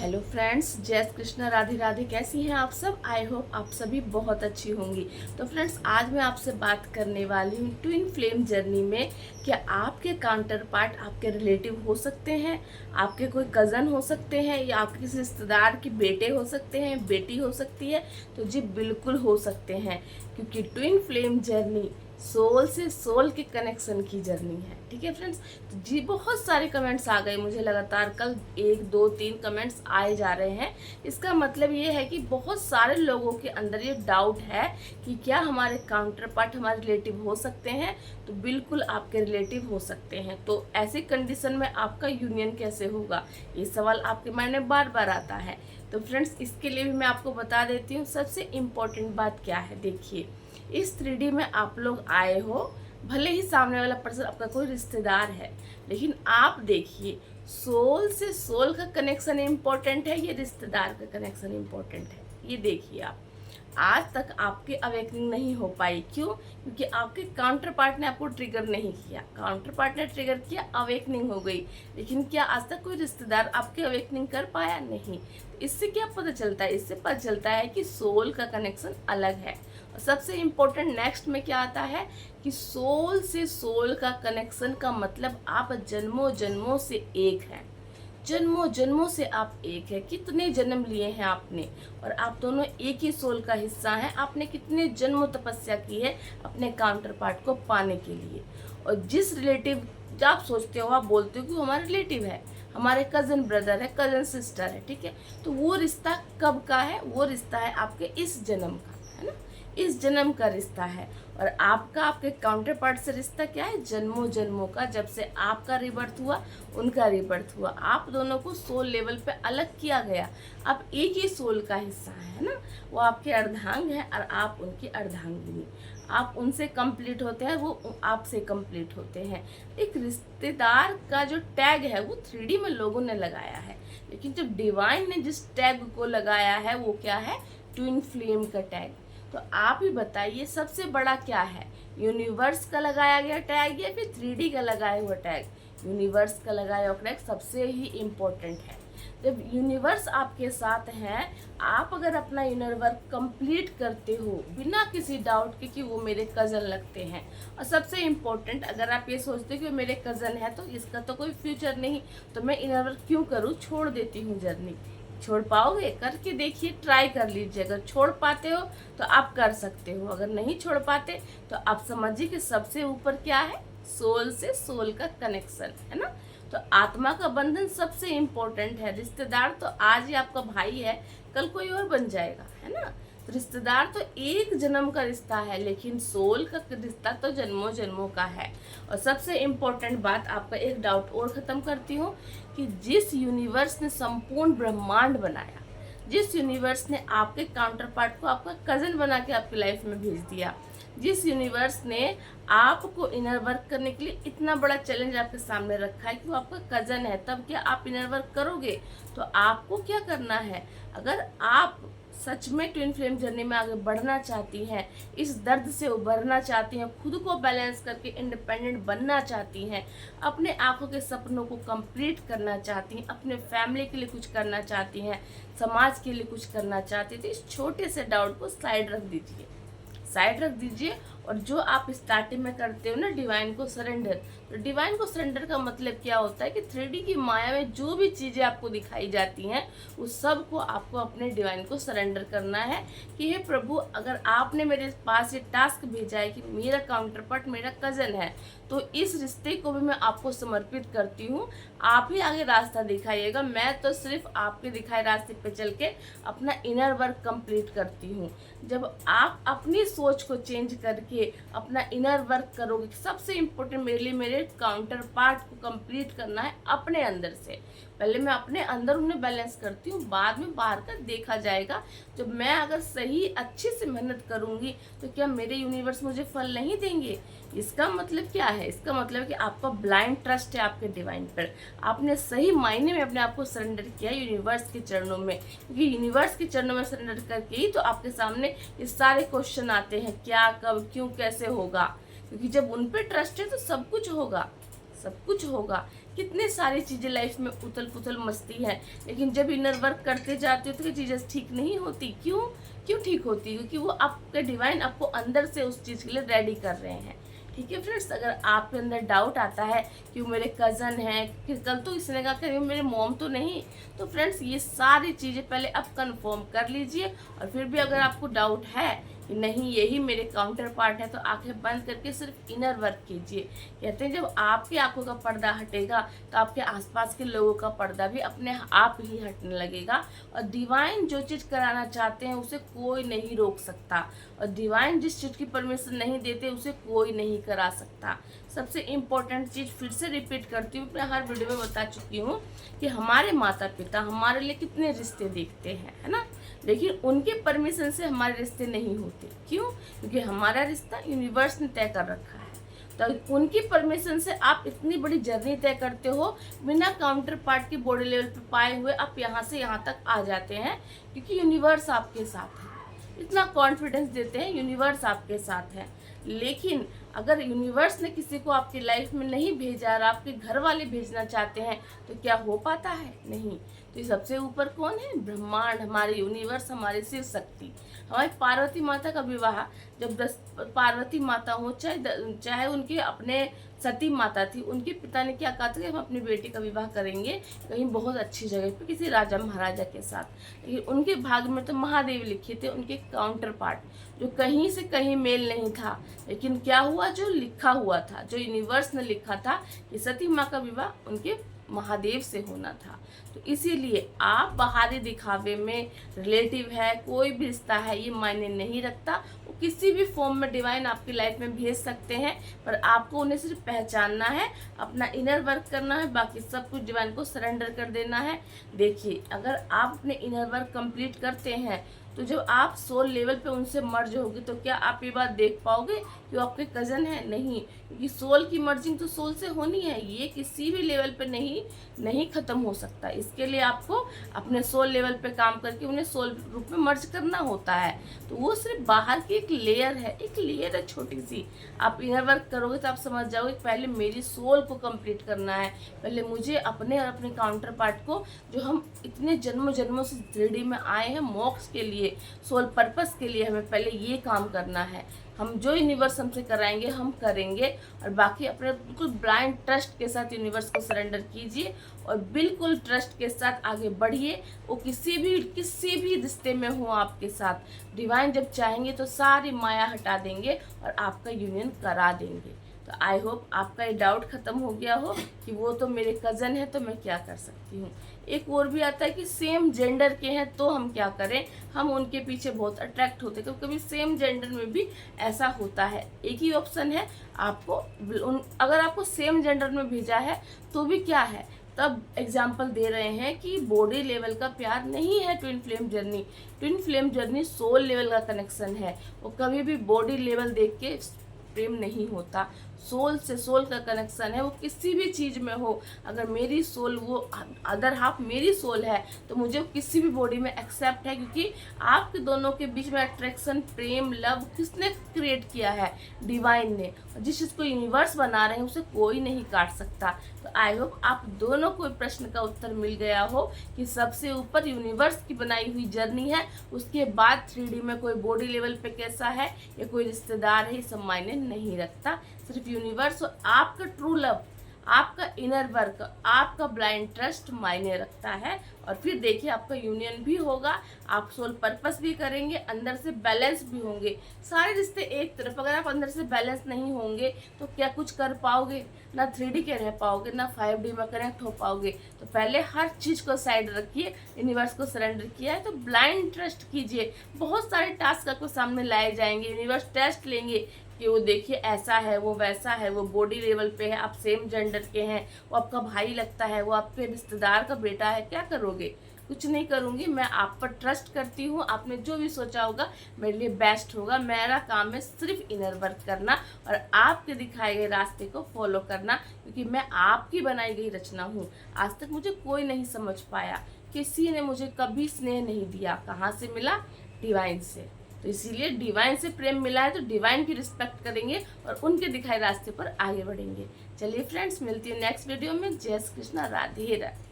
Hello friends, जय श्री कृष्णा, राधे राधे। कैसी हैं आप सब? आई होप आप सभी बहुत अच्छी होंगी। तो फ्रेंड्स, आज मैं आपसे बात करने वाली हूँ ट्विन फ्लेम जर्नी में। क्या आपके काउंटर पार्ट आपके रिलेटिव हो सकते हैं, आपके कोई कज़न हो सकते हैं, या आपके किसी रिश्तेदार के बेटे हो सकते हैं, बेटी हो सकती है? तो जी बिल्कुल हो सकते हैं, क्योंकि ट्विन फ्लेम जर्नी सोल से सोल के कनेक्शन की जर्नी है। ठीक है फ्रेंड्स, तो जी बहुत सारे कमेंट्स आ गए मुझे, लगातार कल 1 2 3 कमेंट्स आए जा रहे हैं। इसका मतलब ये है कि बहुत सारे लोगों के अंदर ये डाउट है कि क्या हमारे काउंटर पार्ट हमारे रिलेटिव हो सकते हैं। तो बिल्कुल आपके रिलेटिव हो सकते हैं। तो ऐसी कंडीशन में आपका यूनियन कैसे होगा, ये सवाल आपके माइंड में बार बार आता है। तो फ्रेंड्स, इसके लिए भी मैं आपको बता देती हूँ सबसे इम्पोर्टेंट बात क्या है। देखिए, इस 3D में आप लोग आए हो, भले ही सामने वाला पर्सन आपका कोई रिश्तेदार है, लेकिन आप देखिए, सोल से सोल का कनेक्शन इम्पोर्टेंट है, ये रिश्तेदार का कनेक्शन इम्पोर्टेंट है। ये देखिए, आप आज तक आपकी अवेकनिंग नहीं हो पाई। क्यों? क्योंकि आपके काउंटर पार्ट ने आपको ट्रिगर नहीं किया। काउंटर पार्ट ने ट्रिगर किया, अवेकनिंग हो गई। लेकिन क्या आज तक कोई रिश्तेदार आपकी अवेकनिंग कर पाया? नहीं। इससे क्या पता चलता है? इससे पता चलता है कि सोल का कनेक्शन अलग है। और सबसे इम्पोर्टेंट नेक्स्ट में क्या आता है कि सोल से सोल का कनेक्शन का मतलब आप जन्मों जन्मों से एक हैं। जन्मों जन्मों से आप एक है। कितने जन्म लिए हैं आपने, और आप दोनों एक ही सोल का हिस्सा हैं। आपने कितने जन्मों तपस्या की है अपने काउंटर पार्ट को पाने के लिए। और जिस रिलेटिव आप सोचते हो, आप बोलते हो कि वो हमारा रिलेटिव है, हमारे कज़न ब्रदर है, कज़न सिस्टर है, ठीक है, तो वो रिश्ता कब का है? वो रिश्ता है आपके इस जन्म का, है ना, इस जन्म का रिश्ता है। और आपका आपके काउंटर पार्ट से रिश्ता क्या है? जन्मों जन्मों का। जब से आपका रिबर्थ हुआ, उनका रिबर्थ हुआ, आप दोनों को सोल लेवल पे अलग किया गया। आप एक ही सोल का हिस्सा है ना। वो आपके अर्धांग है और आप उनकी अर्धांगिनी। आप उनसे कंप्लीट होते हैं, वो आपसे कंप्लीट होते हैं। एक रिश्तेदार का जो टैग है वो 3D में लोगों ने लगाया है, लेकिन जब डिवाइन ने जिस टैग को लगाया है वो क्या है? ट्विन फ्लेम का टैग। तो आप ही बताइए, सबसे बड़ा क्या है? यूनिवर्स का लगाया गया टैग या फिर 3D का लगाया हुआ टैग? यूनिवर्स का लगाया हुआ टैग सबसे ही इम्पोर्टेंट है। जब यूनिवर्स आपके साथ है, आप अगर अपना इनर वर्क कंप्लीट करते हो बिना किसी डाउट के कि वो मेरे कज़न लगते हैं। और सबसे इम्पोर्टेंट, अगर आप ये सोचते हो कि वो मेरे कज़न है तो इसका तो कोई फ्यूचर नहीं, तो मैं इनर वर्क क्यों करूँ, छोड़ देती हूँ जर्नी। छोड़ पाओगे? करके देखिए, ट्राई कर लीजिए। अगर छोड़ पाते हो तो आप कर सकते हो, अगर नहीं छोड़ पाते तो आप समझिए कि सबसे ऊपर क्या है? सोल से सोल का कनेक्शन है ना। तो आत्मा का बंधन सबसे इम्पोर्टेंट है। रिश्तेदार तो आज ही आपका भाई है, कल कोई और बन जाएगा, है ना। तो रिश्तेदार तो एक जन्म का रिश्ता है, लेकिन सोल का रिश्ता तो जन्मों जन्मों का है। और सबसे इम्पोर्टेंट बात, आपका एक डाउट और ख़त्म करती हूँ कि जिस यूनिवर्स ने संपूर्ण ब्रह्मांड बनाया, जिस यूनिवर्स ने आपके काउंटर पार्ट को आपका कज़न बना के आपकी लाइफ में भेज दिया, जिस यूनिवर्स ने आपको इनर वर्क करने के लिए इतना बड़ा चैलेंज आपके सामने रखा है कि वो आपका कज़न है, तब क्या आप इनर वर्क करोगे? तो आपको क्या करना है? अगर आप सच में ट्विन फ्लेम जर्नी में आगे बढ़ना चाहती हैं, इस दर्द से उभरना चाहती हैं, खुद को बैलेंस करके इंडिपेंडेंट बनना चाहती हैं, अपने आंखों के सपनों को कंप्लीट करना चाहती हैं, अपने फैमिली के लिए कुछ करना चाहती हैं, समाज के लिए कुछ करना चाहती हैं, तो इस छोटे से डाउट को साइड रख दीजिए, साइड रख दीजिए। और जो आप स्टार्टिंग में करते हो ना, डिवाइन को सरेंडर, तो डिवाइन को सरेंडर का मतलब क्या होता है कि 3D की माया में जो भी चीज़ें आपको दिखाई जाती हैं, उस सब को आपको अपने डिवाइन को सरेंडर करना है कि हे प्रभु, अगर आपने मेरे पास ये टास्क भेजा है कि मेरा काउंटर पार्ट मेरा कज़न है, तो इस रिश्ते को भी मैं आपको समर्पित करती हूँ। आप ही आगे रास्ता दिखाइएगा, मैं तो सिर्फ आपके दिखाए रास्ते पे चल के अपना इनर वर्क कंप्लीट करती हूँ। जब आप अपनी सोच को चेंज करके अपना इनर वर्क करोगे, सबसे इम्पोर्टेंट मेरे लिए मेरे काउंटर पार्ट को कंप्लीट करना है अपने अंदर से। पहले मैं अपने अंदर उन्हें बैलेंस करती हूँ, बाद में बाहर का देखा जाएगा। जब मैं अगर सही अच्छे से मेहनत करूँगी तो क्या मेरे यूनिवर्स मुझे फल नहीं देंगे? इसका मतलब क्या है? इसका मतलब कि आपका ब्लाइंड ट्रस्ट है आपके डिवाइन पर। आपने सही मायने में अपने आप को सरेंडर किया यूनिवर्स के चरणों में, क्योंकि यूनिवर्स के चरणों में सरेंडर करके ही तो आपके सामने ये सारे क्वेश्चन आते हैं, क्या, कब, क्यों, कैसे होगा। क्योंकि जब उन पर ट्रस्ट है तो सब कुछ होगा, सब कुछ होगा। कितने सारी चीज़ें लाइफ में उथल पुथल मस्ती है, लेकिन जब इनर वर्क करते जाते हो तो ये चीज़ें ठीक नहीं होती। क्यों क्यों ठीक होती? क्योंकि वो आपके डिवाइन आपको अंदर से उस चीज़ के लिए रेडी कर रहे हैं। ठीक है फ्रेंड्स, अगर आपके अंदर डाउट आता है कि वो मेरे कज़न हैं, कि कल तो इसने कहा कि मेरे मॉम तो नहीं, तो फ्रेंड्स ये सारी चीज़ें पहले आप कंफर्म कर लीजिए। और फिर भी अगर आपको डाउट है कि नहीं यही मेरे काउंटर पार्ट है, तो आंखें बंद करके सिर्फ इनर वर्क कीजिए। कहते हैं जब आपकी आंखों का पर्दा हटेगा तो आपके आसपास के लोगों का पर्दा भी अपने आप ही हटने लगेगा। और डिवाइन जो चीज़ कराना चाहते हैं उसे कोई नहीं रोक सकता, और डिवाइन जिस चीज़ की परमिशन नहीं देते उसे कोई नहीं करा सकता। सबसे इम्पोर्टेंट चीज़ फिर से रिपीट करती हूँ, मैं हर वीडियो में बता चुकी हूँ कि हमारे माता पिता हमारे लिए कितने रिश्ते देखते हैं, है ना, लेकिन उनके परमिशन से हमारे रिश्ते नहीं होते। क्यों? क्योंकि हमारा रिश्ता यूनिवर्स ने तय कर रखा है। तो उनकी परमिशन से आप इतनी बड़ी जर्नी तय करते हो, बिना काउंटर पार्ट के बॉडी लेवल पे पाए हुए आप यहाँ से यहाँ तक आ जाते हैं, क्योंकि यूनिवर्स आपके साथ है। इतना कॉन्फिडेंस देते हैं, यूनिवर्स आपके साथ है। लेकिन अगर यूनिवर्स ने किसी को आपकी लाइफ में नहीं भेजा और आपके घर वाले भेजना चाहते हैं तो क्या हो पाता है? नहीं। तो ये सबसे ऊपर कौन है? ब्रह्मांड, हमारे यूनिवर्स, हमारी शिव शक्ति। हमारी पार्वती माता का विवाह जब 10 पार्वती माता हो, चाहे उनके अपने सती माता थी, उनके पिता ने क्या कहा था कि हम अपनी बेटी का विवाह करेंगे कहीं बहुत अच्छी जगह पे किसी राजा महाराजा के साथ। लेकिन उनके भाग में तो महादेव लिखे थे, उनके काउंटर पार्ट जो कहीं से कहीं मेल नहीं था। लेकिन क्या हुआ? जो लिखा हुआ था, जो यूनिवर्स ने लिखा था कि सती माँ का विवाह उनके महादेव से होना था। तो इसीलिए आप बाहरी दिखावे में रिलेटिव है, कोई भी रिश्ता है, ये मायने नहीं रखता। वो किसी भी फॉर्म में डिवाइन आपकी लाइफ में भेज सकते हैं, पर आपको उन्हें सिर्फ पहचानना है, अपना इनर वर्क करना है, बाकी सब कुछ डिवाइन को सरेंडर कर देना है। देखिए, अगर आप अपने इनर वर्क कंप्लीट करते हैं तो जब आप सोल लेवल पे उनसे मर्ज होगी तो क्या आप ये बात देख पाओगे कि वो आपके कज़न है? नहीं, क्योंकि सोल की मर्जिंग तो सोल से होनी है, ये किसी भी लेवल पे नहीं ख़त्म हो सकता। इसके लिए आपको अपने सोल लेवल पे काम करके उन्हें सोल रूप में मर्ज करना होता है। तो वो सिर्फ बाहर की एक लेयर है छोटी सी। आप इनर वर्क करोगे तो आप समझ जाओगे पहले मेरी सोल को कंप्लीट करना है, पहले मुझे अपने और अपने काउंटर पार्ट को, जो हम इतने जन्मों जन्मों से 3D में आए हैं मोक्ष के लिए, सोल पर्पस के लिए, हमें पहले ये काम करना है। हम जो यूनिवर्स हमसे कराएंगे हम करेंगे, और बाकी अपने बिल्कुल ब्लाइंड ट्रस्ट के साथ यूनिवर्स को सरेंडर कीजिए और बिल्कुल ट्रस्ट के साथ आगे बढ़िए। वो किसी भी रिश्ते में हो आपके साथ, डिवाइन जब चाहेंगे तो सारी माया हटा देंगे और आपका यूनियन करा देंगे। तो आई होप आपका ये डाउट ख़त्म हो गया हो कि वो तो मेरे कज़न है तो मैं क्या कर सकती हूँ। एक और भी आता है कि सेम जेंडर के हैं तो हम क्या करें, हम उनके पीछे बहुत अट्रैक्ट होते हैं। कभी कभी सेम जेंडर में भी ऐसा होता है। एक ही ऑप्शन है आपको, अगर आपको सेम जेंडर में भेजा है तो भी क्या है, तब एग्जाम्पल दे रहे हैं कि बॉडी लेवल का प्यार नहीं है twin flame journey soul level का कनेक्शन है। वो कभी भी बॉडी लेवल देख के प्रेम नहीं होता, सोल से सोल का कनेक्शन है। वो किसी भी चीज़ में हो, अगर मेरी सोल, वो अदर हाफ मेरी सोल है तो मुझे किसी भी बॉडी में एक्सेप्ट है, क्योंकि आपके दोनों के बीच में अट्रैक्शन, प्रेम, लव किसने क्रिएट किया है? डिवाइन ने। जिस चीज़ को यूनिवर्स बना रहे हैं उसे कोई नहीं काट सकता। तो आई होप आप दोनों को प्रश्न का उत्तर मिल गया हो कि सबसे ऊपर यूनिवर्स की बनाई हुई जर्नी है, उसके बाद 3D में कोई बॉडी लेवल पे कैसा है या कोई रिश्तेदार है, ये सब मायने नहीं रखता। सिर्फ यूनिवर्स और आपका ट्रू लव, आपका इनर वर्क, आपका ब्लाइंड ट्रस्ट मायने रखता है। और फिर देखिए आपका यूनियन भी होगा, आप सोल पर्पस भी करेंगे, अंदर से बैलेंस भी होंगे। सारे रिश्ते एक तरफ, अगर आप अंदर से बैलेंस नहीं होंगे तो क्या कुछ कर पाओगे? ना 3D के रह पाओगे, ना 5D में कनेक्ट हो पाओगे। तो पहले हर चीज़ को साइड रखिए, यूनिवर्स को सरेंडर किया है तो ब्लाइंड ट्रस्ट कीजिए। बहुत सारे टास्क आपको सामने लाए जाएंगे, यूनिवर्स टेस्ट लेंगे कि वो देखिए ऐसा है, वो वैसा है, वो बॉडी लेवल पे है, आप सेम जेंडर के हैं, वो आपका भाई लगता है, वो आपके रिश्तेदार का बेटा है, क्या करोगे? कुछ नहीं करूँगी। मैं आप पर ट्रस्ट करती हूँ, आपने जो भी सोचा होगा मेरे लिए बेस्ट होगा। मेरा काम है सिर्फ इनर वर्क करना और आपके दिखाए गए रास्ते को फॉलो करना, क्योंकि मैं आपकी बनाई गई रचना हूँ। आज तक मुझे कोई नहीं समझ पाया, किसी ने मुझे कभी स्नेह नहीं दिया। कहाँ से मिला? डिवाइन से। तो इसीलिए डिवाइन से प्रेम मिला है तो डिवाइन की रिस्पेक्ट करेंगे और उनके दिखाए रास्ते पर आगे बढ़ेंगे। चलिए फ्रेंड्स, मिलती है नेक्स्ट वीडियो में। जय श्री कृष्णा, राधे राधे।